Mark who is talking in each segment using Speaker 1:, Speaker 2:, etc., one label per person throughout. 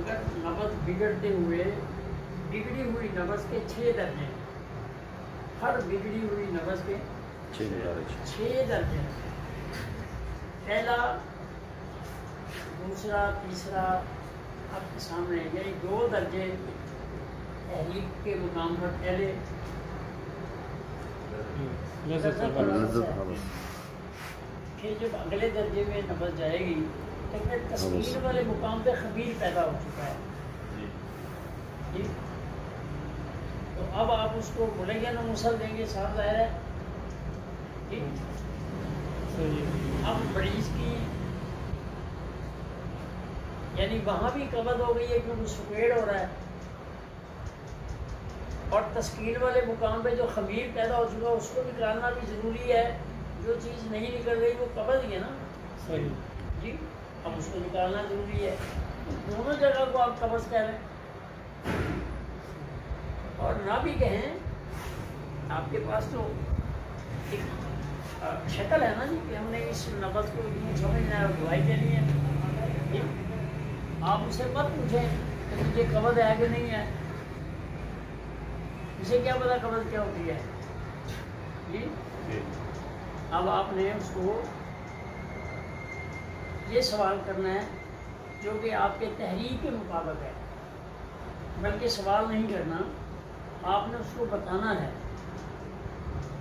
Speaker 1: اگر نبض بگڑتے ہوئے بگڑی ہوئی نبض کے 6 درجے ہیں، ہر بگڑی ہوئی نبض کے 6 درجے ہیں، پہلا، دوسرا، تیسرا آپ کے سامنے، یعنی 2 درجے تحریک کے مقام پر پہلے پھر جب اگلے درجے میں نبض جائے گی تو پھر تسکین والے مقام پہ خمیر پیدا ہو چکا ہے جی۔ تو اب آپ اس کو بولیں گے نا مسل دیں گے، صاف ظاہر ہے جی۔ اب مریض کی یعنی وہاں بھی قبض ہو گئی ہے کیونکہ سکیڑ ہو رہا ہے، اور تسکین والے مقام پہ جو خمیر پیدا ہو چکا ہے اس کو نکالنا بھی ضروری ہے، جو چیز نہیں نکل رہی وہ قبض ہی ہے نا جی، اب اس کو نکالنا ضروری ہے، دونوں جگہ کو آپ قبض کہہ لیں اور نہ بھی کہیں، آپ کے پاس تو ایک شکل ہے نا جی کہ ہم نے اس نبض کو سمجھنا ہے اور دعائی دینی ہے جی۔ آپ اسے مت پوچھیں کہ مجھے قبض ہے کہ نہیں ہے، اسے کیا پتا قبض کیا ہوتی ہے جی۔ اب آپ نے اس کو یہ سوال کرنا ہے جو کہ آپ کے تحریک کے مطابق ہے، بلکہ سوال نہیں کرنا، آپ نے اس کو بتانا ہے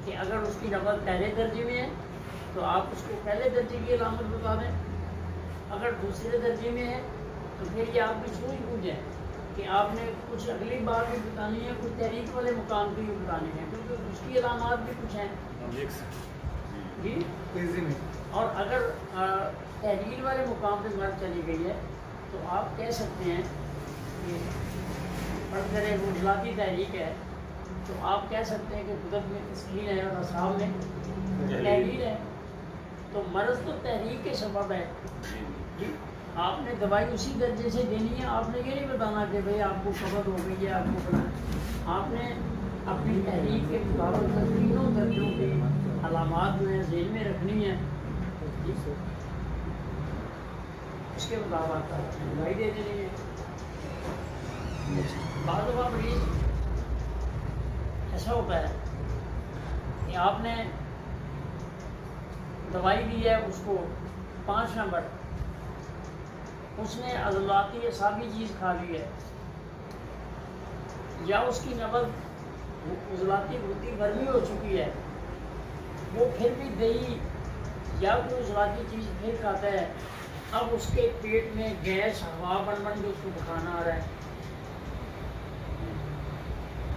Speaker 1: کہ اگر اس کی نبض پہلے درجے میں ہے تو آپ اس کو پہلے درجے کی علامت بتا دیں، اگر دوسرے درجے میں ہے تو پھر یہ آپ کی سوچ پوچھیں کہ آپ نے کچھ اگلی بار بھی بتانی ہے، کچھ تحریک والے مقام کی بھی بتانی ہے، کیونکہ اس کی علامات بھی کچھ ہیں جی۔ اور اگر تحریر والے مقام پہ مرد چلی گئی ہے تو آپ کہہ سکتے ہیں کہ اگر عضلاتی تحریک ہے تو آپ کہہ سکتے ہیں کہ قدرت میں تسکین ہے اور اصحاب میں تحریر ہے، تو مرض تو تحریک کے سبب ہے جی۔ آپ نے دوائی اسی درجے سے دینی ہے، آپ نے یہ نہیں بتانا کہ بھئی آپ کو قبض ہو گئی ہے، آپ کو بنا، آپ نے اپنی تحریک کے مطابق تینوں درجوں کے علامات جو ہیں ذہن میں رکھنی ہے، اس کے مطابق دوائی دے دینی ہے۔ بعض دفعہ مریض ایسا ہوتا ہے کہ آپ نے دوائی دی ہے اس کو 5 نمبر، اس نے عضلاتی اعصابی چیز کھا لی ہے، یا اس کی نبض عضلاتی بھرتی گرمی ہو چکی ہے، وہ پھر بھی دہی یا کوئی عضلاتی چیز پھر کھاتا ہے، اب اس کے پیٹ میں گیس ہوا بن کے اس کو پکانا آ رہا ہے،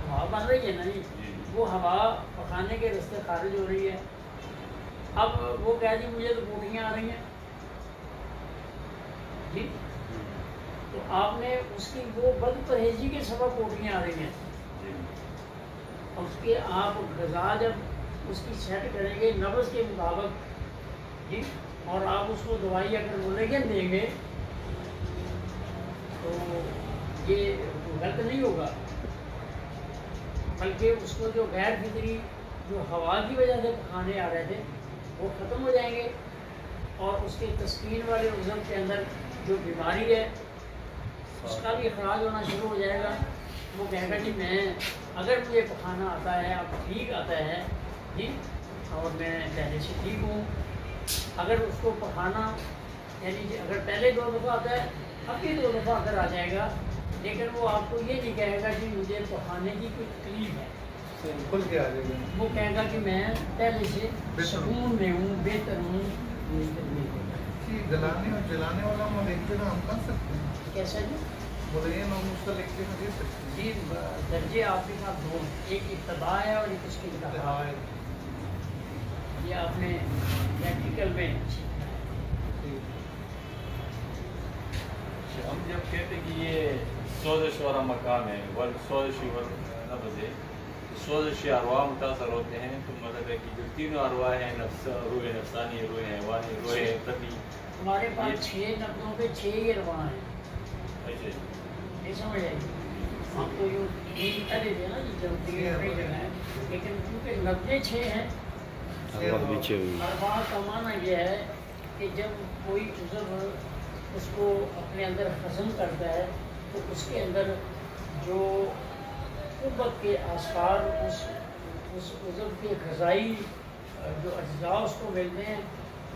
Speaker 1: ہوا بن رہی ہے نا جی، وہ ہوا پکانے کے راستے خارج ہو رہی ہے، اب وہ کہہ دی مجھے تو پوٹیاں آ رہی ہیں جی، تو آپ نے اس کی وہ بد پرہیزی کے سبب پوٹیاں آ رہی ہیں، اس کے آپ غذا جب اس کی سیٹ کریں گے نبض کے مطابق جی، اور آپ اس کو دوائی اگر ملیگن دیں گے تو یہ غلط نہیں ہوگا، بلکہ اس کو جو غیر فطری جو ہوا کی وجہ سے کھانے آ رہے تھے وہ ختم ہو جائیں گے، اور اس کے تسکین والے عضو کے اندر جو بیماری ہے اس کا بھی اخراج ہونا شروع ہو جائے گا، وہ کہے گا جی میں اگر مجھے پکھانا آتا ہے، اب ٹھیک آتا ہے جی، اور میں پہلے سے ٹھیک ہوں، اگر اس کو پکھانا یعنی اگر پہلے 2 دفعہ آتا ہے اب بھی 2 دفعہ اگر آ جائے گا، لیکن وہ آپ کو یہ نہیں کہے گا کہ مجھے پکھانے کی کوئی تکلیف ہے، وہ کہے گا کہ میں پہلے سے سکون میں ہوں، بہتر ہوں۔
Speaker 2: جلانے اور جلانے والا ملیکچر ہم کر سکتے ہیں
Speaker 1: کیسا جی؟
Speaker 2: ملین اور مستلکچر دے سکتے ہیں
Speaker 1: جی، درجے آپ کے پاس 2، ایک ابتدا ہے اور ایک اس کی انتہا ہے، یہ آپ نے پریکٹیکل میں
Speaker 3: ہم جب کہتے ہیں کہ یہ سوزش والا مقام ہے، سوزشی نبض ہے، سوزشی ارواح متاثر ہوتے ہیں، تو مطلب ہے کہ جو تینوں ارواح ہیں، نفس، روح نفسانی، روح حیوانی، روح طبی،
Speaker 1: ہمارے پاس 6 نبضوں پہ 6 ہی ارواح ہیں، نہیں سمجھ آئی؟ آپ کو جو پہلے تھے نا جی جب کئی جگہ ہے، لیکن کیونکہ نبضیں 6 ہیں، ارواح کا معنی یہ ہے کہ جب کوئی عضو اس کو اپنے اندر ہضم کرتا ہے تو اس کے اندر جو قوت کے آثار اس عضو کے غذائی جو اجزاء اس کو ملتے ہیں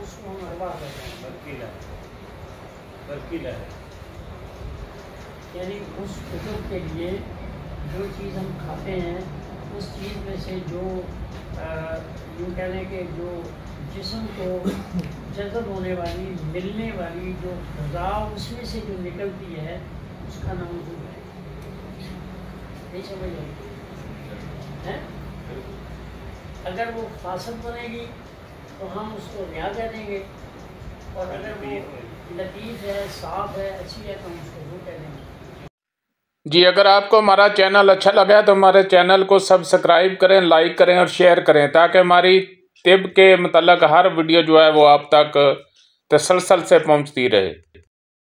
Speaker 1: اس کو ہم ارواح کہتے ہیں، برکیلا ہے، یعنی اس عضو کے لیے جو چیز ہم کھاتے ہیں اس چیز میں سے جو یوں کہہ لیں کہ جو جسم کو جذب ہونے والی ملنے والی جو غذا اس میں سے جو نکلتی ہے اس کا نام عضو ہے. نہیں سمجھ آئی؟ اگر وہ فاسد بنے گی تو ہم اس کو ریا کہہ دیں گے، اور اگر وہ لطیف ہے، صاف ہے، اچھی ہے تو ہم اس کو وہ کہہ دیں گے.
Speaker 4: جی اگر آپ کو ہمارا چینل اچھا لگا تو ہمارے چینل کو سبسکرائب کریں، لائک کریں اور شیئر کریں تاکہ ہماری طب کے متعلق ہر ویڈیو جو ہے وہ آپ تک تسلسل سے پہنچتی رہے.